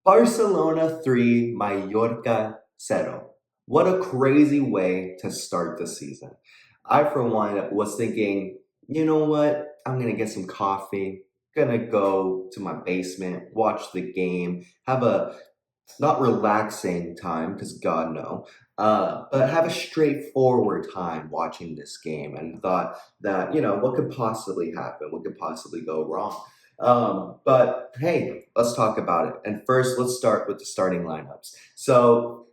Barcelona 3, Mallorca 0. What a crazy way to start the season. I, for one, was thinking, you know what? I'm going to get some coffee, going to go to my basement, watch the game, have a not relaxing time, because God, no, but have a straightforward time watching this game and thought that, what could possibly happen? What could possibly go wrong? But hey, let's talk about it. And first, let's start with the starting lineups. So,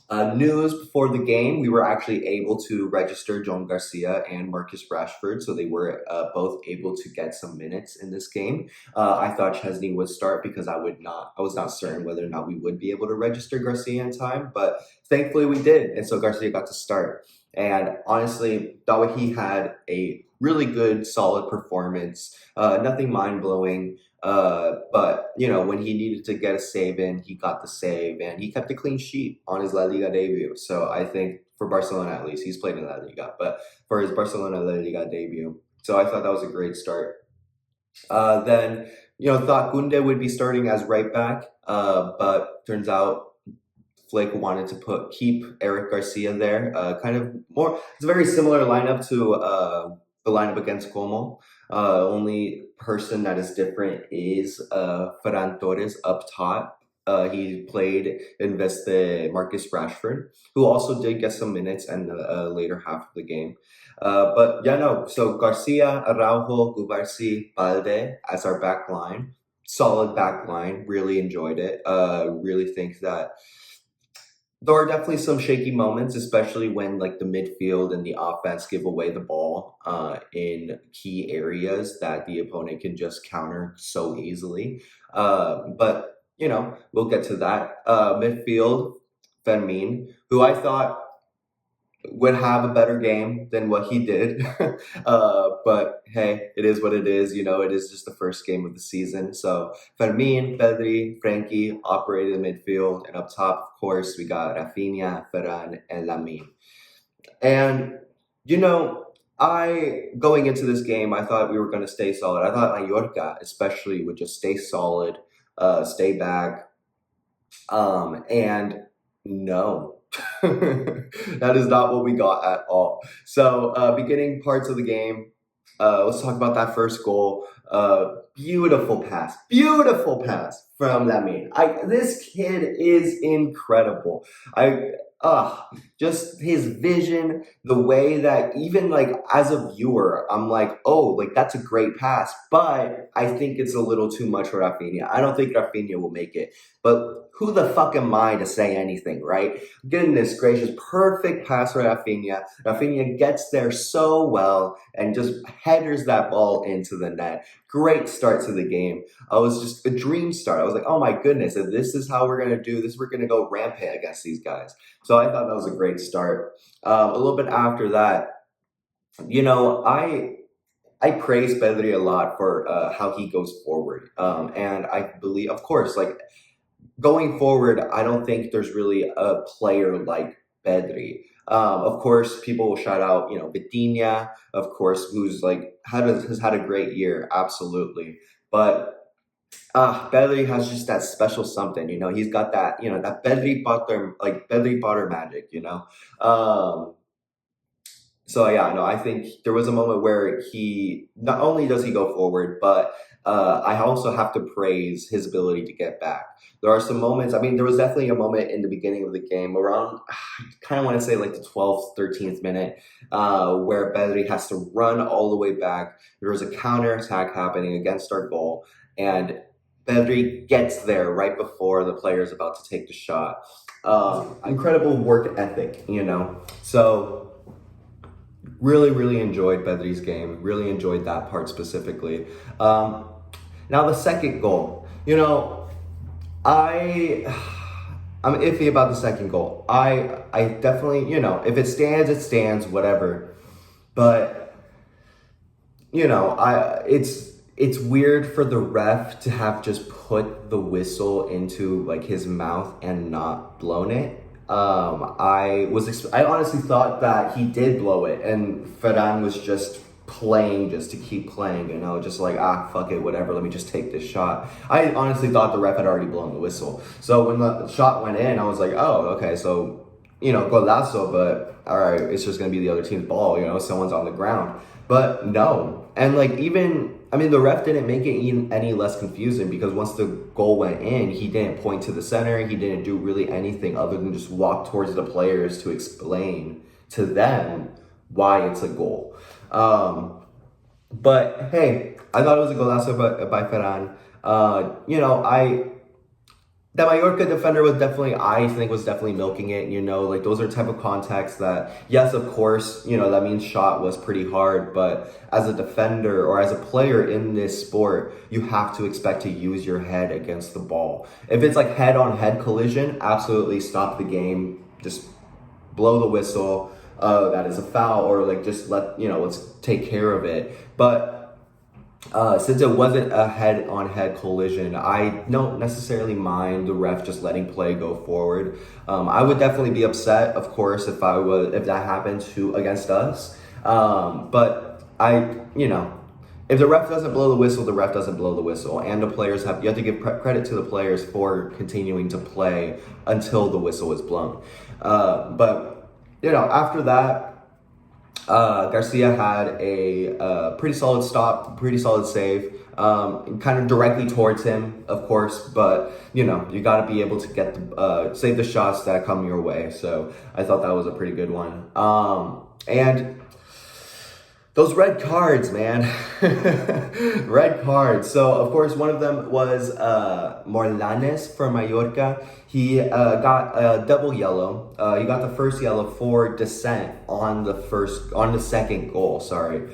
news before the game, we were actually able to register John Garcia and Marcus Rashford, so they were both able to get some minutes in this game. I thought Chesney would start because I was not certain whether or not we would be able to register Garcia in time, but thankfully we did, and so Garcia got to start. And honestly, thought he had a really good, solid performance. Nothing mind blowing. But when he needed to get a save in, he got the save, and he kept a clean sheet on his La Liga debut. So I think for Barcelona at least, he's played in La Liga, but for his Barcelona La Liga debut, so I thought that was a great start. Then thought Kunde would be starting as right back, but turns out Flick wanted to keep Eric Garcia there. Kind of more, it's a very similar lineup to the lineup against Como. Only person that is different is Ferran Torres up top. He played in Veste Marcus Rashford, who also did get some minutes in the later half of the game. But yeah, no. So Garcia, Araujo, Gubarsi, Balde as our back line. Solid back line. Really enjoyed it. Really think that there are definitely some shaky moments, especially when like the midfield and the offense give away the ball in key areas that the opponent can just counter so easily. But we'll get to that. Midfield, Fermin, who I thought would have a better game than what he did. But hey, it is what it is. It is just the first game of the season. So Fermin, Pedri, Frankie operated in midfield. And up top, of course, we got Rafinha, Ferran, and Lamine. And, going into this game, I thought we were going to stay solid. I thought Mallorca especially would just stay solid, stay back. And no. That is not what we got at all. So, beginning parts of the game, let's talk about that first goal. Beautiful pass from Lamine. This kid is incredible. Just his vision, the way that even like as a viewer, I'm like, oh, like that's a great pass, but I think it's a little too much for Rafinha. I don't think Rafinha will make it, but who the fuck am I to say anything, right? Goodness gracious, perfect pass for Rafinha. Rafinha gets there so well and just headers that ball into the net. Great start to the game. I was just a dream start. I was like, oh my goodness, if this is how we're going to do this, we're going to go rampant against these guys. So I thought that was a great start. A little bit after that, I praise Pedri a lot for how he goes forward. And I believe, of course, like going forward, I don't think there's really a player like Pedri. Of course, people will shout out, Vitinha, of course, who's like has had a great year, absolutely. But Pedri has just that special something, He's got that, that Pedri Potter magic, So yeah, no, I think there was a moment where he not only does he go forward, but I also have to praise his ability to get back. There are some moments. I mean, there was definitely a moment in the beginning of the game, around I kind of want to say like the 12th, 13th minute, where Pedri has to run all the way back. There was a counter attack happening against our goal, and Pedri gets there right before the player is about to take the shot. Incredible work ethic, So really, really enjoyed Pedri's game. Really enjoyed that part specifically. Now the second goal. I'm iffy about the second goal. I definitely, if it stands, it stands, whatever. But it's weird for the ref to have just put the whistle into like his mouth and not blown it. I honestly thought that he did blow it, and Ferran was just playing just to keep playing, you know, just like, fuck it, whatever, let me just take this shot. I honestly thought the ref had already blown the whistle. So when the shot went in, I was like, oh, okay, so, you know, golazo, but all right, it's just going to be the other team's ball, you know, someone's on the ground. But no. And like, even, I mean, the ref didn't make it any less confusing, because once the goal went in, he didn't point to the center. He didn't do really anything other than just walk towards the players to explain to them why it's a goal. But hey, I thought it was a golazo by Ferran. You know, the Mallorca defender was definitely milking it, you know, like those are type of contacts that, yes, of course, you know, that means shot was pretty hard, but as a defender or as a player in this sport, you have to expect to use your head against the ball. If it's like head-on-head collision, absolutely stop the game, just blow the whistle, that is a foul, or like just let's take care of it. But since it wasn't a head-on-head collision, I don't necessarily mind the ref just letting play go forward. I would definitely be upset, of course, if that happened against us. But if the ref doesn't blow the whistle, the ref doesn't blow the whistle, and you have to give credit to the players for continuing to play until the whistle is blown. But you know, after that, Garcia had a pretty solid stop, pretty solid save, kind of directly towards him, of course, but you know, you got to be able to get save the shots that come your way. So I thought that was a pretty good one. And those red cards, man. Red cards. So, of course, one of them was Morlanes for Mallorca. He got a double yellow. He got the first yellow for dissent on the second goal, sorry.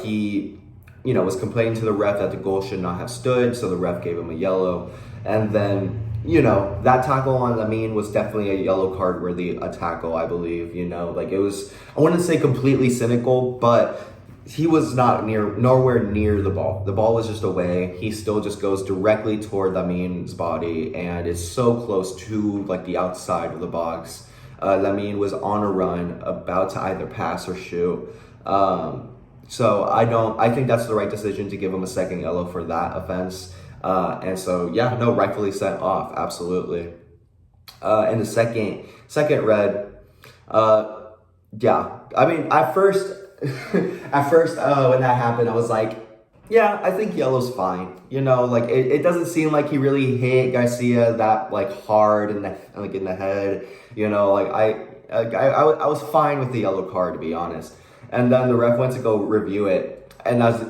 He, you know, was complaining to the ref that the goal should not have stood, so the ref gave him a yellow. And then, you know, that tackle on Lamine was definitely a yellow card worthy tackle, I believe. You know, like, it was, I wouldn't say completely cynical, but he was nowhere near the ball. The ball was just away. He still just goes directly toward Lamine's body and is so close to like the outside of the box. Lamine was on a run, about to either pass or shoot. So I think that's the right decision to give him a second yellow for that offense. And so, yeah, no, rightfully sent off, absolutely. And the second red, yeah, I mean, at first, when that happened, I was like, yeah, I think yellow's fine. You know, like it doesn't seem like he really hit Garcia that like hard in the head. You know, like I was fine with the yellow card, to be honest. And then the ref went to go review it, and as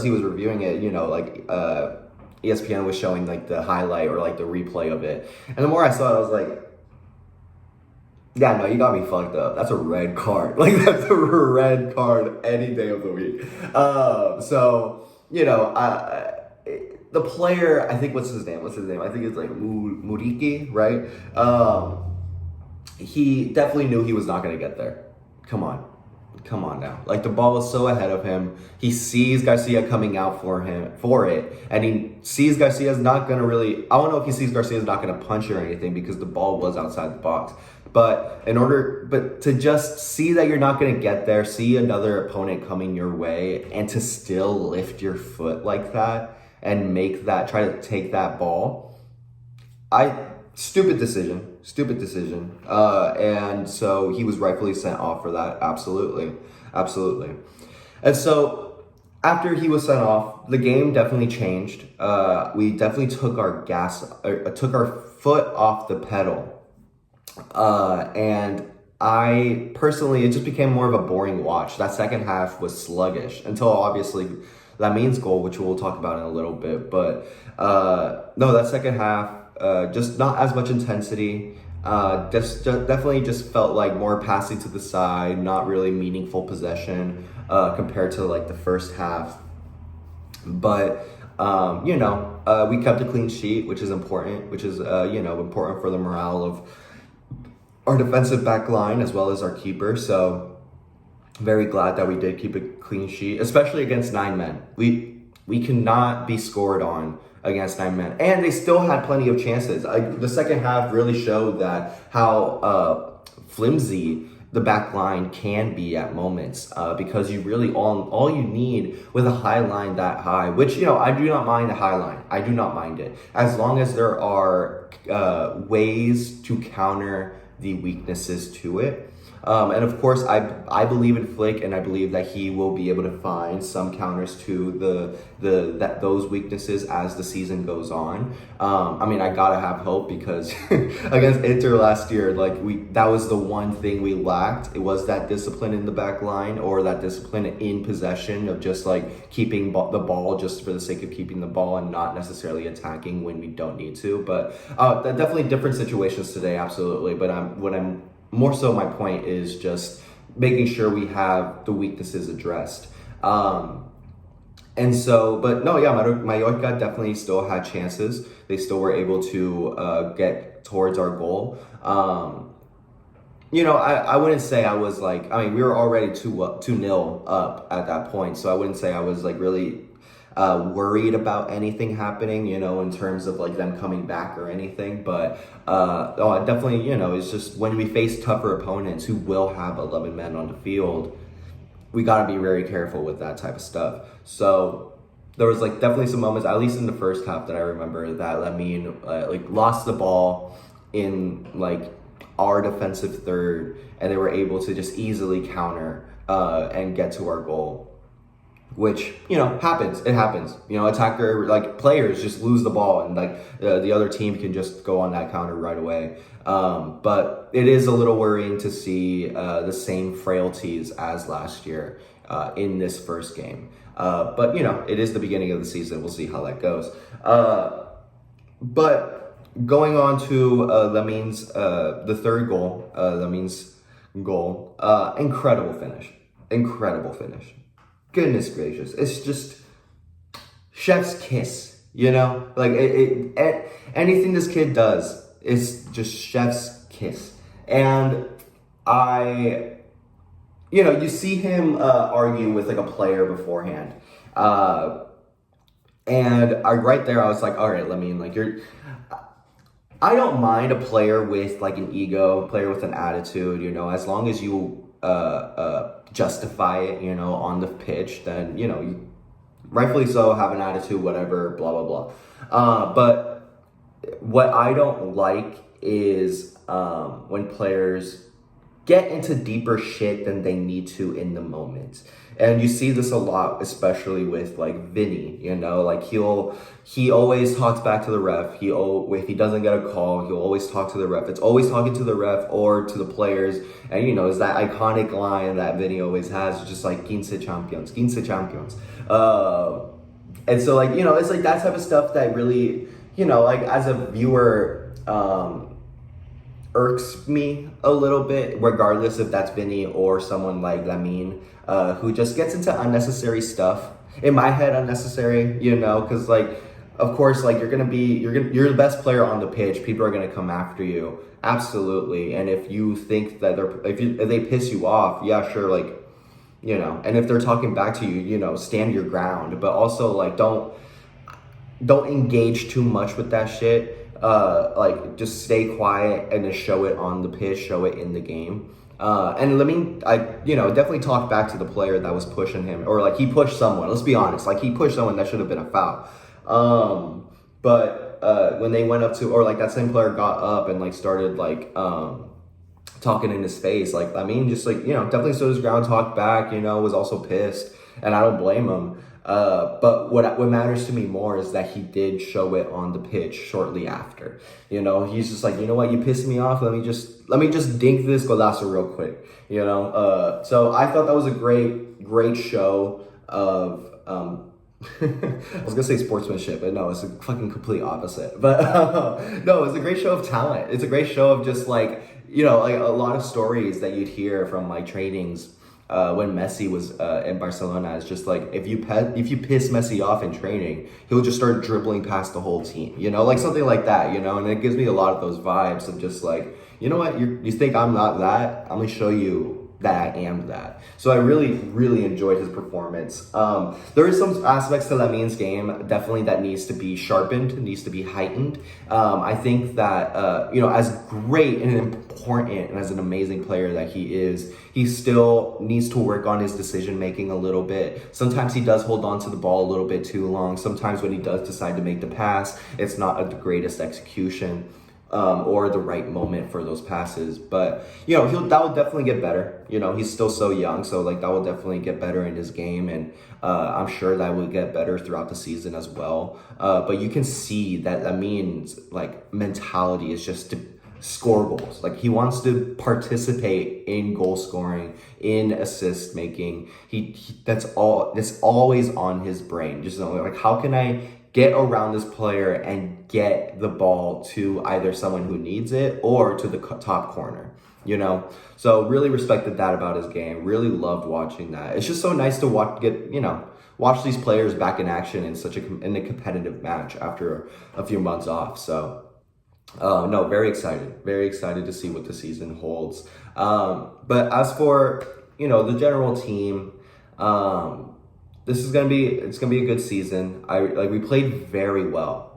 he was reviewing it, you know, like ESPN was showing like the highlight or like the replay of it, and the more I saw it, I was like, yeah, no, you got me fucked up. That's a red card. Like, that's a red card any day of the week. So, you know, the player, I think, what's his name? I think it's like Muriki, right? He definitely knew he was not going to get there. Come on now. Like, the ball was so ahead of him. He sees Garcia coming out for it, and he sees Garcia's not going to really, I don't know if he sees Garcia's not going to punch or anything, because the ball was outside the box. But to just see that you're not going to get there, see another opponent coming your way, and to still lift your foot like that and try to take that ball, stupid decision. And so he was rightfully sent off for that. Absolutely. And so after he was sent off, the game definitely changed. We definitely took our foot off the pedal. And I personally, it just became more of a boring watch. That second half was sluggish until obviously Lamine's goal, which we'll talk about in a little bit. But no, that second half, just not as much intensity. Definitely just felt like more passing to the side, not really meaningful possession compared to like the first half. But you know, we kept a clean sheet, which is important. Important for the morale of our defensive back line as well as our keeper. So very glad that we did keep a clean sheet, especially against 9 men. We cannot be scored on against 9 men, and they still had plenty of chances. The second half really showed that how flimsy the back line can be at moments, because you really all you need with a high line that high, which, I do not mind a high line. I do not mind it as long as there are ways to counter the weaknesses to it. And of course, I believe in Flick, and I believe that he will be able to find some counters to those weaknesses as the season goes on. I mean, I gotta have hope because against Inter last year, that was the one thing we lacked. It was that discipline in the back line, or that discipline in possession of just keeping the ball just for the sake of keeping the ball and not necessarily attacking when we don't need to. But definitely different situations today, absolutely. But more so, my point is just making sure we have the weaknesses addressed. And so, but no, yeah, Mallorca definitely still had chances. They still were able to get towards our goal. I wouldn't say I was we were already 2-0 up at that point. So I wouldn't say I was really worried about anything happening, in terms of them coming back or anything. But I definitely, it's just when we face tougher opponents who will have 11 men on the field, we got to be very careful with that type of stuff. So there was definitely some moments, at least in the first half, that I remember that Lamine lost the ball in our defensive third, and they were able to just easily counter and get to our goal. Which, happens. It happens. Players just lose the ball, and the other team can just go on that counter right away. But it is a little worrying to see the same frailties as last year in this first game. But, it is the beginning of the season. We'll see how that goes. But going on to Lamine's, the third goal, Lamine's goal, incredible finish. Goodness gracious, it's just chef's kiss, anything this kid does is just chef's kiss. And you see him argue with a player beforehand, and right there I was like, all right, I don't mind a player with an ego, a player with an attitude, as long as you justify it, on the pitch, then, you rightfully so have an attitude, whatever, blah, blah, blah. But what I don't like is when players get into deeper shit than they need to in the moment. And you see this a lot, especially with Vinny, he always talks back to the ref. If he doesn't get a call, he'll always talk to the ref. It's always talking to the ref or to the players. And, it's that iconic line that Vinny always has, it's just 15 champions. And so, it's that type of stuff that really, as a viewer, irks me a little bit, regardless if that's Vinny or someone like Lamine, who just gets into unnecessary stuff. In my head, unnecessary, because of course, you're the best player on the pitch. People are gonna come after you, absolutely. And if you think that if they piss you off, yeah, sure, and if they're talking back to you, stand your ground. But also, don't engage too much with that shit. Just stay quiet and just show it on the pitch, show it in the game. And I definitely talked back to the player that was pushing him, or he pushed someone. Let's be honest, he pushed someone that should have been a foul. But when they went up to, or that same player got up and started talking in his face, just definitely stood his ground, talked back, was also pissed, and I don't blame him. But what matters to me more is that he did show it on the pitch shortly after. He's just what, you pissed me off. Let me just dink this golazo real quick. So I thought that was a great show of I was gonna say sportsmanship, but no, it's a fucking complete opposite. But no, it's a great show of talent. It's a great show of just a lot of stories that you'd hear from trainings. When Messi was in Barcelona, it's just if you piss Messi off in training, he'll just start dribbling past the whole team, something like that, and it gives me a lot of those vibes of just you know what, you think I'm not that? I'm gonna show you that I am that. So I really, really enjoyed his performance. There is some aspects to Lamin's game definitely that needs to be sharpened, needs to be heightened. I think that, as great and important and as an amazing player that he is, he still needs to work on his decision making a little bit. Sometimes he does hold on to the ball a little bit too long. Sometimes when he does decide to make the pass, it's not the greatest execution. Or the right moment for those passes. But, that will definitely get better. He's still so young, so like that will definitely get better in his game. And I'm sure that will get better throughout the season as well. But you can see that means like mentality is just to score goals. Like he wants to participate in goal scoring, in assist making. That's always on his brain. Just like, how can I get around this player and get the ball to either someone who needs it or to the top corner, So really respected that about his game. Really loved watching that. It's just so nice to watch these players back in action in a competitive match after a few months off. So, no, very excited to see what the season holds. But as for, the general team, it's gonna be a good season. We played very well.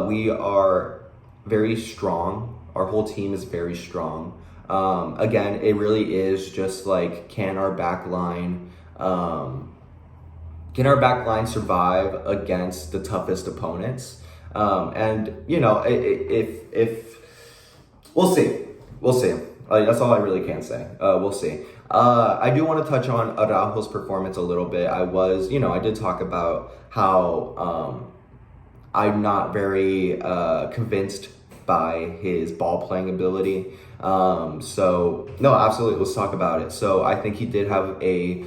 We are very strong. Our whole team is very strong. Again, it really is just like, can our back line survive against the toughest opponents? If we'll see. That's all I really can say. We'll see. I do want to touch on Araujo's performance a little bit. I did talk about how I'm not very convinced by his ball playing ability. So no, absolutely. Let's talk about it. So I think he did have a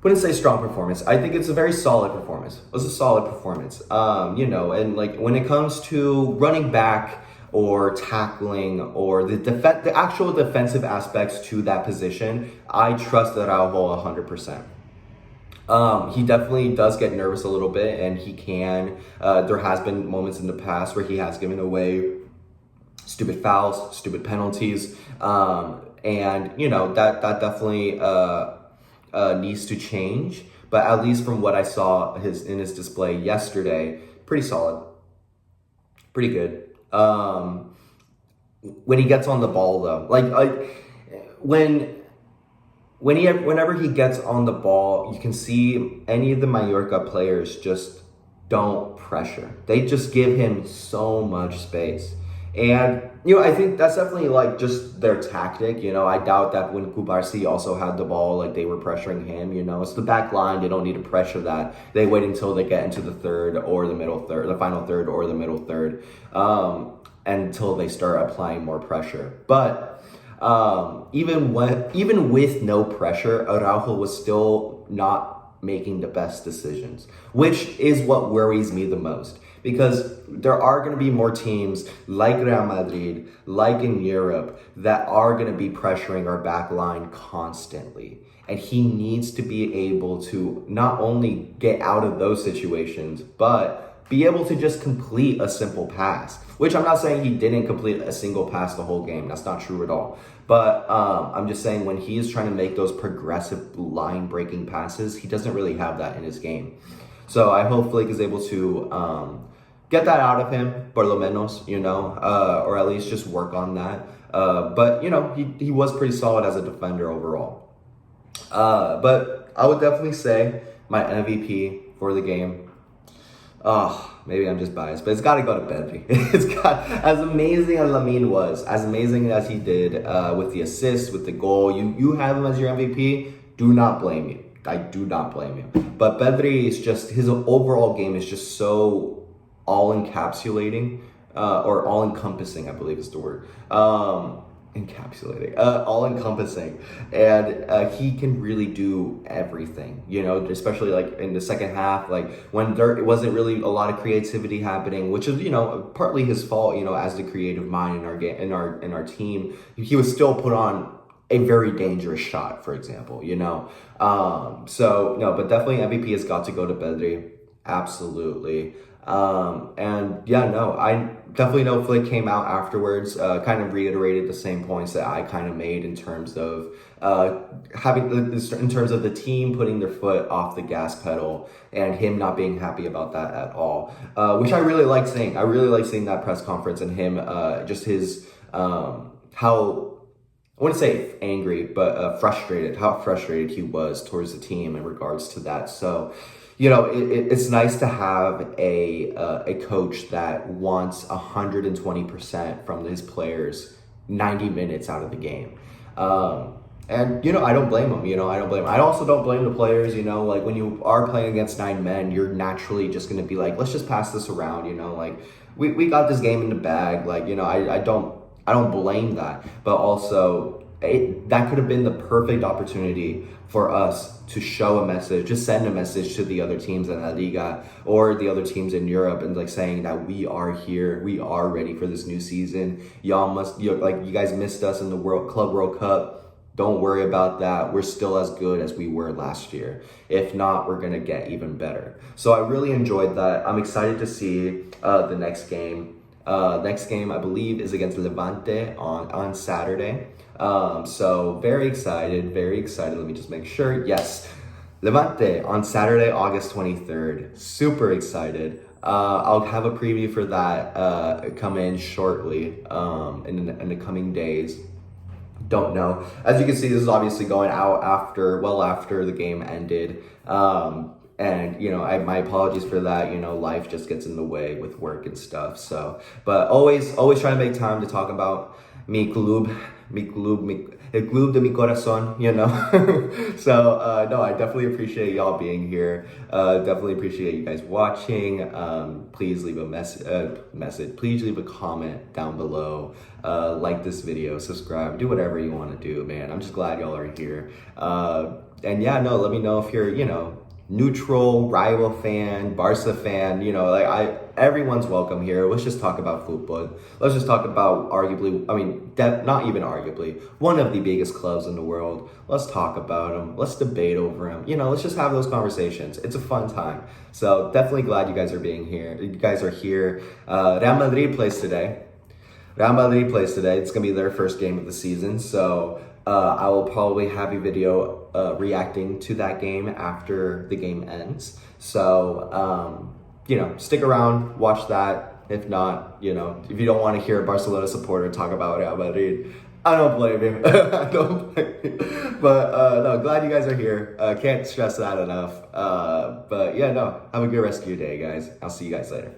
wouldn't say strong performance. I think it's a very solid performance. It was a solid performance. And like when it comes to running back or tackling or the actual defensive aspects to that position, I trust Araujo 100%. He definitely does get nervous a little bit, and he can. There has been moments in the past where he has given away stupid fouls, stupid penalties, and that definitely needs to change. But at least from what I saw in his display yesterday, pretty solid, pretty good. When he gets on the ball though, whenever he gets on the ball, you can see any of the Mallorca players just don't pressure. They just give him so much space. And, I think that's definitely like just their tactic. I doubt that when Cubarsí also had the ball, like they were pressuring him, it's the back line. They don't need to pressure that. They wait until they get into the third or the middle third, the final third or the middle third, until they start applying more pressure. But even with no pressure, Araujo was still not making the best decisions, which is what worries me the most. Because there are going to be more teams like Real Madrid, like in Europe, that are going to be pressuring our back line constantly. And he needs to be able to not only get out of those situations, but be able to just complete a simple pass. Which I'm not saying he didn't complete a single pass the whole game. That's not true at all. But I'm just saying when he is trying to make those progressive line-breaking passes, he doesn't really have that in his game. So I hope Flick is able to get that out of him, por lo menos, or at least just work on that. But, he was pretty solid as a defender overall. But I would definitely say my MVP for the game, maybe I'm just biased, but it's got to go to Pedri. As amazing as Lamine was, as amazing as he did with the assist, with the goal, you have him as your MVP, do not blame you. I do not blame you. But Pedri is just, his overall game is just so all-encapsulating, or all-encompassing, I believe is the word. Encapsulating, all-encompassing. And he can really do everything, especially like in the second half, like when there wasn't really a lot of creativity happening, which is, partly his fault, as the creative mind in our game, in our team. He was still put on a very dangerous shot, for example, So, no, but definitely MVP has got to go to Pedri. Absolutely. And yeah, no, I definitely know Flick came out afterwards, kind of reiterated the same points that I kind of made in terms of in terms of the team putting their foot off the gas pedal and him not being happy about that at all, which I really like seeing. I really like seeing that press conference and him, just his, how I wouldn't say angry, but frustrated, how frustrated he was towards the team in regards to that. So, it's nice to have a coach that wants 120% from his players 90 minutes out of the game. And I don't blame him. I don't blame him. I also don't blame the players. Like when you are playing against nine men, you're naturally just going to be like, let's just pass this around. Like we got this game in the bag. Like I don't blame that, but also that could have been the perfect opportunity for us to show a message, just send a message to the other teams in La Liga or the other teams in Europe, and like saying that we are here, we are ready for this new season. You guys missed us in the World Cup. Don't worry about that. We're still as good as we were last year. If not, we're gonna get even better. So I really enjoyed that. I'm excited to see the next game. Next game, I believe, is against Levante on Saturday. So very excited, very excited. Let me just make sure. Yes, Levante on Saturday, August 23rd. Super excited. I'll have a preview for that come in shortly in the coming days. Don't know. As you can see, this is obviously going out after the game ended. And my apologies for that. Life just gets in the way with work and stuff. So, but always try to make time to talk about el club de mi corazón. So, no, I definitely appreciate y'all being here. Definitely appreciate you guys watching. Please leave a message. Please leave a comment down below. Like this video, subscribe, do whatever you want to do, man. I'm just glad y'all are here. And yeah, no, let me know if you're, neutral, rival fan, Barca fan, everyone's welcome here. Let's just talk about football. Let's just talk about not even arguably, one of the biggest clubs in the world. Let's talk about them. Let's debate over them. Let's just have those conversations. It's a fun time. So definitely glad you guys are being here. You guys are here. Real Madrid plays today. It's going to be their first game of the season. So I will probably have a video reacting to that game after the game ends. So, stick around, watch that. If not, if you don't want to hear a Barcelona supporter talk about Real Madrid, I don't blame him. I don't blame him. But no, glad you guys are here. Can't stress that enough. But yeah, no, have a good rest of your day, guys. I'll see you guys later.